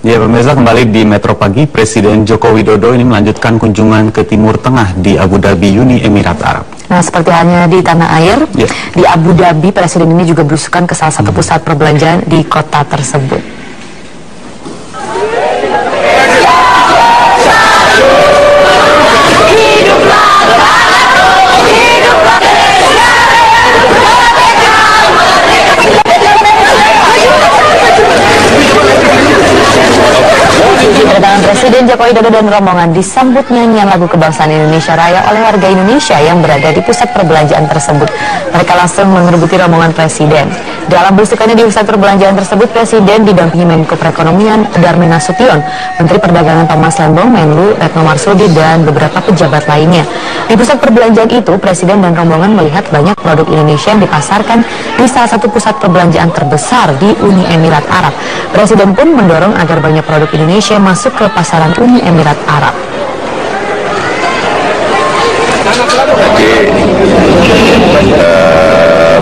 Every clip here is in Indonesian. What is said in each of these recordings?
Ya, pemirsa, kembali di Metro Pagi. Presiden Joko Widodo ini melanjutkan kunjungan ke Timur Tengah di Abu Dhabi, Uni Emirat Arab. Nah, seperti halnya di tanah air, di Abu Dhabi, Presiden ini juga berusukan ke salah satu pusat perbelanjaan di kota tersebut. Kedatangan Presiden Joko Widodo dan rombongan disambut nyanyian lagu kebangsaan Indonesia Raya oleh warga Indonesia yang berada di pusat perbelanjaan tersebut. Mereka langsung mengerbuti rombongan Presiden. Dalam belusukannya di pusat perbelanjaan tersebut, Presiden didampingi Menko Perekonomian Darmin Nasution, Menteri Perdagangan Thomas Lembong, Menlu Retno Marsudi, dan beberapa pejabat lainnya. Di pusat perbelanjaan itu, Presiden dan rombongan melihat banyak produk Indonesia yang dipasarkan di salah satu pusat perbelanjaan terbesar di Uni Emirat Arab. Presiden pun mendorong agar banyak produk Indonesia masuk ke pasaran Uni Emirat Arab. Jadi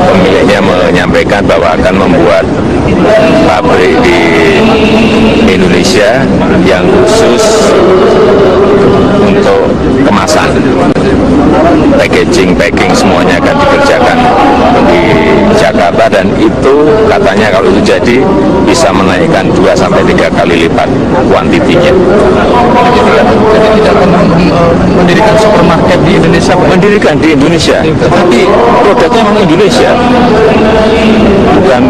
pemiliknya menyampaikan bahwa akan membuat pabrik di Indonesia yang khusus untuk kemasan, packing semuanya akan dikerjakan di Jakarta, dan itu katanya kalau itu jadi bisa menaikkan 2-3 kali lipat kuantitinya. Jadi tidak akan mendirikan supermarket di Indonesia, mendirikan di Indonesia, tetapi produknya memang Indonesia, bukan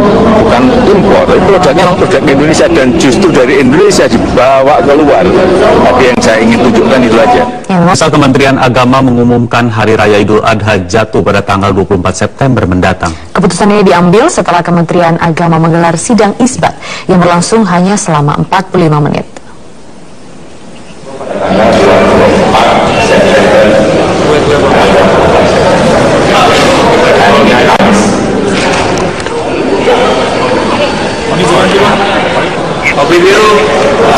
impor. Produknya memang produk Indonesia dan justru dari Indonesia dibawa keluar. Tapi yang saya ingin tunjukkan itu aja. Asal Kementerian Agama mengumumkan Hari Raya Idul Adha jatuh pada tanggal 24 September mendatang. Keputusan ini diambil setelah Kementerian Agama menggelar sidang isbat yang berlangsung hanya selama 45 menit.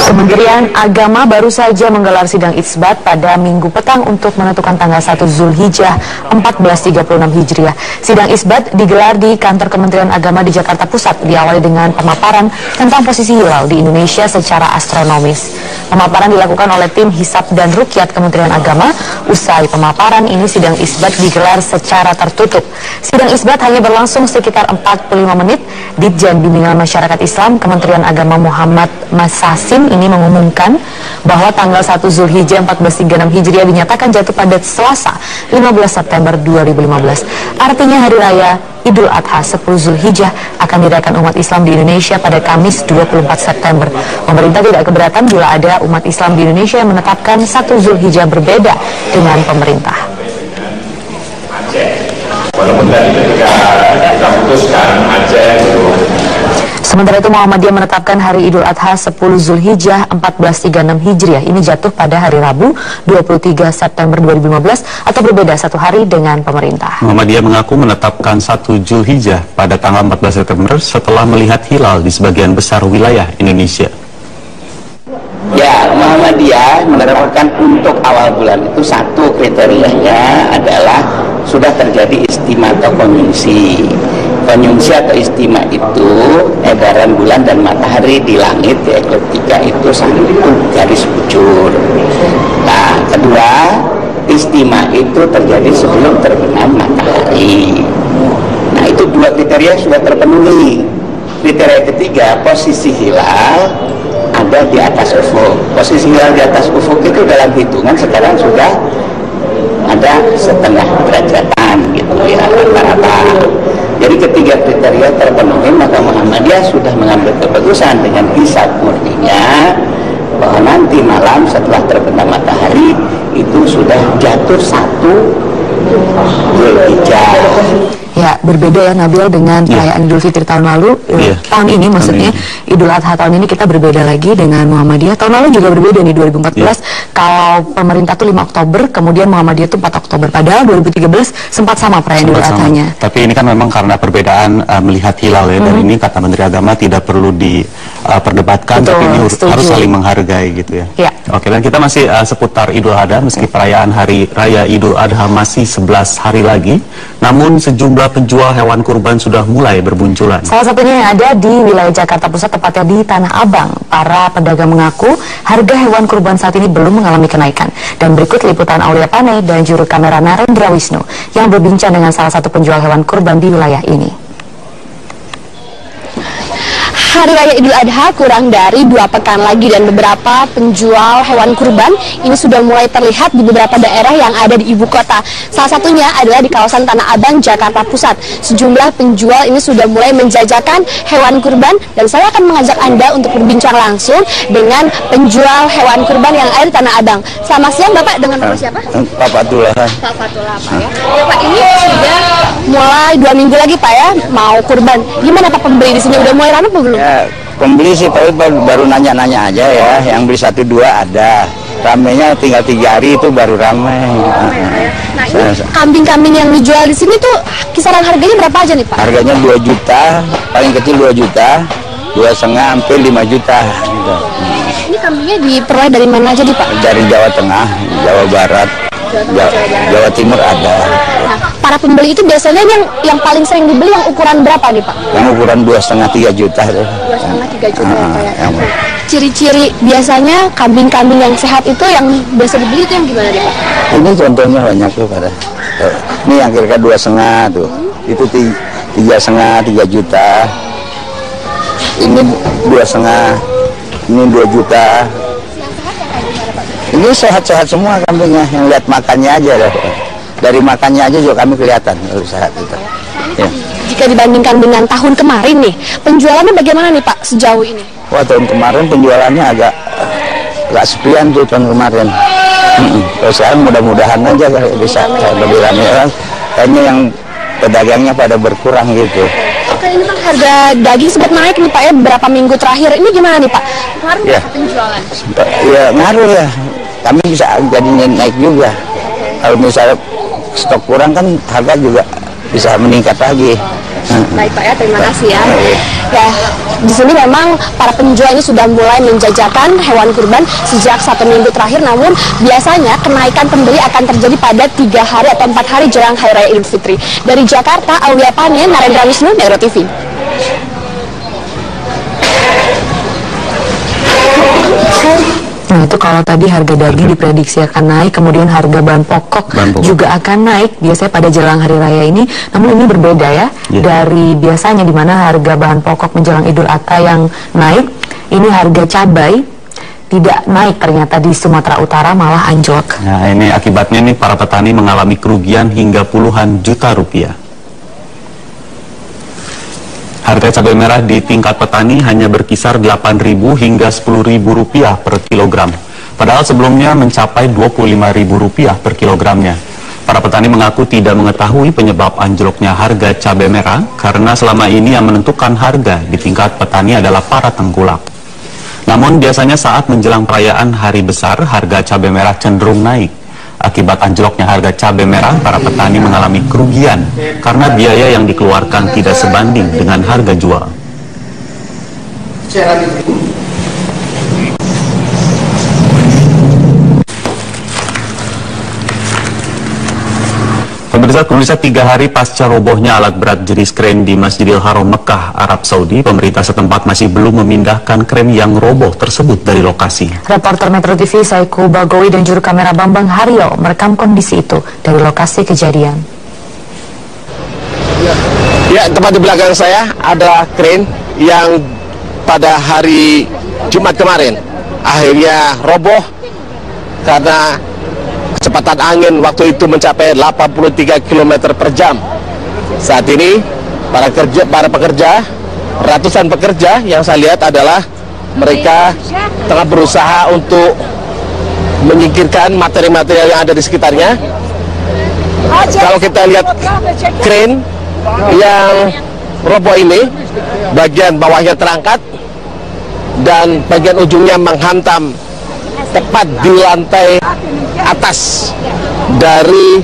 Kementerian Agama baru saja menggelar sidang isbat pada Minggu petang untuk menentukan tanggal 1 Zulhijjah 1436 Hijriah. Sidang isbat digelar di kantor Kementerian Agama di Jakarta Pusat, diawali dengan pemaparan tentang posisi hilal di Indonesia secara astronomis. Pemaparan dilakukan oleh tim Hisab dan Ruqyat Kementerian Agama. Usai pemaparan ini, sidang isbat digelar secara tertutup. Sidang isbat hanya berlangsung sekitar 45 menit. Ditjen Bimbingan Masyarakat Islam Kementerian Agama Muhammad Masasim ini mengumumkan bahwa tanggal 1 Zulhijjah 1436 Hijriah dinyatakan jatuh pada Selasa 15 September 2015. Artinya Hari Raya Idul Adha 10 Zulhijjah akan dirayakan umat Islam di Indonesia pada Kamis 24 September. Pemerintah tidak keberatan bila ada umat Islam di Indonesia yang menetapkan 1 Zulhijjah berbeda dengan pemerintah. Walaupun tadi ketika kita putuskan Aceh itu. Sementara itu, Muhammadiyah menetapkan hari Idul Adha 10 Zulhijjah 1436 Hijriah ini jatuh pada hari Rabu 23 September 2015 atau berbeda satu hari dengan pemerintah. Muhammadiyah mengaku menetapkan 1 Zulhijjah pada tanggal 14 September setelah melihat hilal di sebagian besar wilayah Indonesia. Ya, Muhammadiyah menetapkan untuk awal bulan itu satu kriterianya adalah sudah terjadi istima atau konjungsi. Konjungsi atau istima itu edaran bulan dan matahari di langit di ekliptika itu satu garis bujur. Nah, kedua, istima itu terjadi sebelum terbenam matahari. Nah, itu dua kriteria sudah terpenuhi. Kriteria ketiga, posisi hilal ada di atas ufuk. Posisi hilal di atas ufuk itu dalam hitungan sekarang sudah ada setengah derajatan gitu ya rata-rata. Jadi ketiga kriteria terpenuhi, maka Muhammadiyah sudah mengambil keputusan dengan hisab murninya bahwa nanti malam setelah terbenam matahari itu sudah jatuh 1 Zulhijjah. Ya, berbeda ya Nabil dengan perayaan Idul Fitri tahun lalu. Tahun ini maksudnya Idul Adha tahun ini kita berbeda lagi dengan Muhammadiyah. Tahun lalu juga berbeda nih 2014. Kalau pemerintah tuh 5 Oktober, kemudian Muhammadiyah tuh 4 Oktober. Padahal 2013 sempat sama perayaan Idul Adhanya. Tapi ini kan memang karena perbedaan melihat hilal ya, dan ini kata Menteri Agama tidak perlu diperdebatkan, tapi ini harus saling menghargai gitu ya. Oke, dan kita masih seputar Idul Adha, meski perayaan Hari Raya Idul Adha masih 11 hari lagi, namun sejumlah sejumlah penjual hewan kurban sudah mulai bermunculan. Salah satunya yang ada di wilayah Jakarta Pusat, tepatnya di Tanah Abang. Para pedagang mengaku harga hewan kurban saat ini belum mengalami kenaikan. Dan berikut liputan Aulia Pane dan juru kamera Narendra Wisnu yang berbincang dengan salah satu penjual hewan kurban di wilayah ini. Hari Raya Idul Adha kurang dari 2 pekan lagi dan beberapa penjual hewan kurban ini sudah mulai terlihat di beberapa daerah yang ada di ibu kota. Salah satunya adalah di kawasan Tanah Abang, Jakarta Pusat. Sejumlah penjual ini sudah mulai menjajakan hewan kurban dan saya akan mengajak Anda untuk berbincang langsung dengan penjual hewan kurban yang ada di Tanah Abang. Selamat siang Bapak, dengan Bapak siapa? Pak Fatullah. Pak Fatullah, Pak ya. Ya Pak, ini sudah mulai 2 minggu lagi Pak ya, mau kurban. Gimana Pak, pembeli di sini udah mulai ramai apa belum? Ya, pembeli sih tapi baru nanya-nanya aja ya. Yang beli 1-2 ada. Ramenya tinggal 3 hari itu baru ramai. Nah, ini kambing-kambing yang dijual di sini tuh kisaran harganya berapa aja nih Pak? Harganya 2 juta, paling kecil 2 juta, 2,5 hampir 5 juta. Gitu. Ini kambingnya diperoleh dari mana aja nih Pak? Dari Jawa Tengah, Jawa Barat, Jawa Timur ada. Nah, para pembeli itu biasanya yang paling sering dibeli yang ukuran berapa nih Pak? Yang ukuran 2,5-3 juta. 2,5-3 juta ya Pak ya. Ciri-ciri biasanya kambing-kambing yang sehat itu yang biasa dibeli itu yang gimana nih Pak? Ini contohnya banyak tuh pada. Ini yang kira-kira 2,5 tuh. Itu 3,5, 3 juta. Ini 2,5. Ini 2 juta. Ini sehat-sehat semua kambingnya, yang lihat makannya aja dah. Dari makannya aja juga kami kelihatan kalau sehat itu. Ya. Jika dibandingkan dengan tahun kemarin nih, penjualannya bagaimana nih Pak sejauh ini? Wah, tahun kemarin penjualannya agak sepian tuh tahun kemarin. Kalau sekarang mudah-mudahan aja bisa lebih ramai. Kayaknya yang pedagangnya pada berkurang gitu. Oke, ini Pak harga daging sempat naik nih Pak ya beberapa minggu terakhir. Ini gimana nih Pak? Ngaruh ya. Penjualan? Ya ngaruh ya. Kami bisa jadi naik juga. Kalau misalnya stok kurang kan harga juga bisa meningkat lagi. Baik Pak ya, terima kasih ya. Ya, di sini memang para penjual ini sudah mulai menjajakan hewan kurban sejak 1 minggu terakhir. Namun biasanya kenaikan pembeli akan terjadi pada 3 hari atau 4 hari jelang Hari Raya Idul Fitri. Dari Jakarta, Aulia Pane, Narendra Wisnu, Metro TV. Nah, itu kalau tadi harga daging diprediksi akan naik, kemudian harga bahan pokok juga akan naik biasanya pada jelang hari raya ini. Namun ini berbeda ya dari biasanya di mana harga bahan pokok menjelang Idul Adha yang naik. Ini harga cabai tidak naik ternyata di Sumatera Utara, malah anjlok. Nah, ini akibatnya nih para petani mengalami kerugian hingga puluhan juta rupiah. Harga cabai merah di tingkat petani hanya berkisar 8.000 hingga 10.000 rupiah per kilogram. Padahal sebelumnya mencapai 25.000 rupiah per kilogramnya. Para petani mengaku tidak mengetahui penyebab anjloknya harga cabai merah karena selama ini yang menentukan harga di tingkat petani adalah para tengkulak. Namun biasanya saat menjelang perayaan hari besar, harga cabai merah cenderung naik. Akibat anjloknya harga cabai merah, para petani mengalami kerugian karena biaya yang dikeluarkan tidak sebanding dengan harga jual. Pemirsa, 3 hari pasca robohnya alat berat jenis kren di Masjidil Haram Mekah, Arab Saudi, pemerintah setempat masih belum memindahkan kren yang roboh tersebut dari lokasi. Reporter Metro TV Saiku Bagowi dan juru kamera Bambang Haryo merekam kondisi itu dari lokasi kejadian. Ya, tepat di belakang saya ada kren yang pada hari Jumat kemarin akhirnya roboh karena kecepatan angin waktu itu mencapai 83 km per jam. Saat ini para pekerja, ratusan pekerja yang saya lihat adalah mereka tengah berusaha untuk menyingkirkan materi-materi yang ada di sekitarnya. Kalau kita lihat kren yang roboh ini, bagian bawahnya terangkat dan bagian ujungnya menghantam tepat di lantai atas dari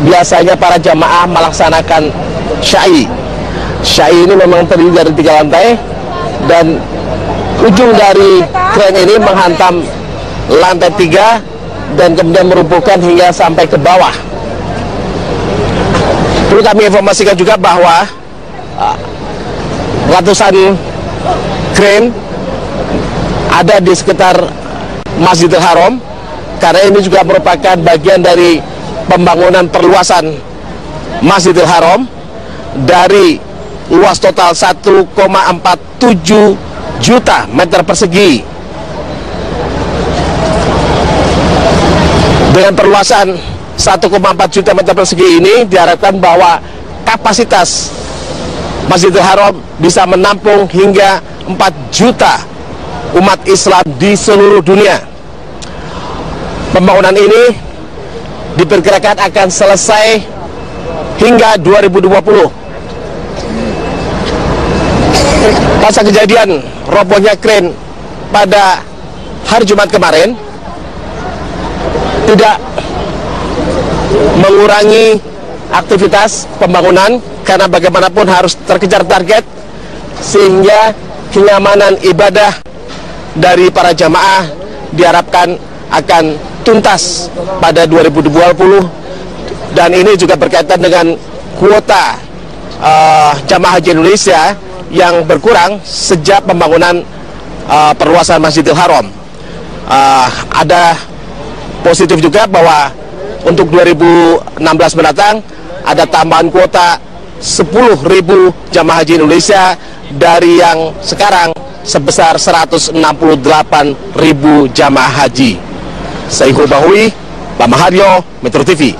biasanya para jamaah melaksanakan syai. Syai ini memang terdiri dari 3 lantai dan ujung dari kren ini menghantam lantai 3 dan kemudian merubuhkan hingga sampai ke bawah. Perlu kami informasikan juga bahwa ratusan kren ada di sekitar Masjidil Haram, karena ini juga merupakan bagian dari pembangunan perluasan Masjidil Haram dari luas total 1,47 juta meter persegi. Dengan perluasan 1,4 juta meter persegi ini diharapkan bahwa kapasitas Masjidil Haram bisa menampung hingga 4 juta umat Islam di seluruh dunia. Pembangunan ini diperkirakan akan selesai hingga 2020. Pasca kejadian robohnya kren pada hari Jumat kemarin tidak mengurangi aktivitas pembangunan, karena bagaimanapun harus terkejar target, sehingga kenyamanan ibadah dari para jamaah diharapkan akan tuntas pada 2020, dan ini juga berkaitan dengan kuota jamaah haji Indonesia yang berkurang sejak pembangunan perluasan Masjidil Haram. Ada positif juga bahwa untuk 2016 mendatang ada tambahan kuota 10.000 jamaah haji Indonesia dari yang sekarang sebesar 168.000 jamaah haji. Saya Bahui, Pak Mahadio, Metro TV.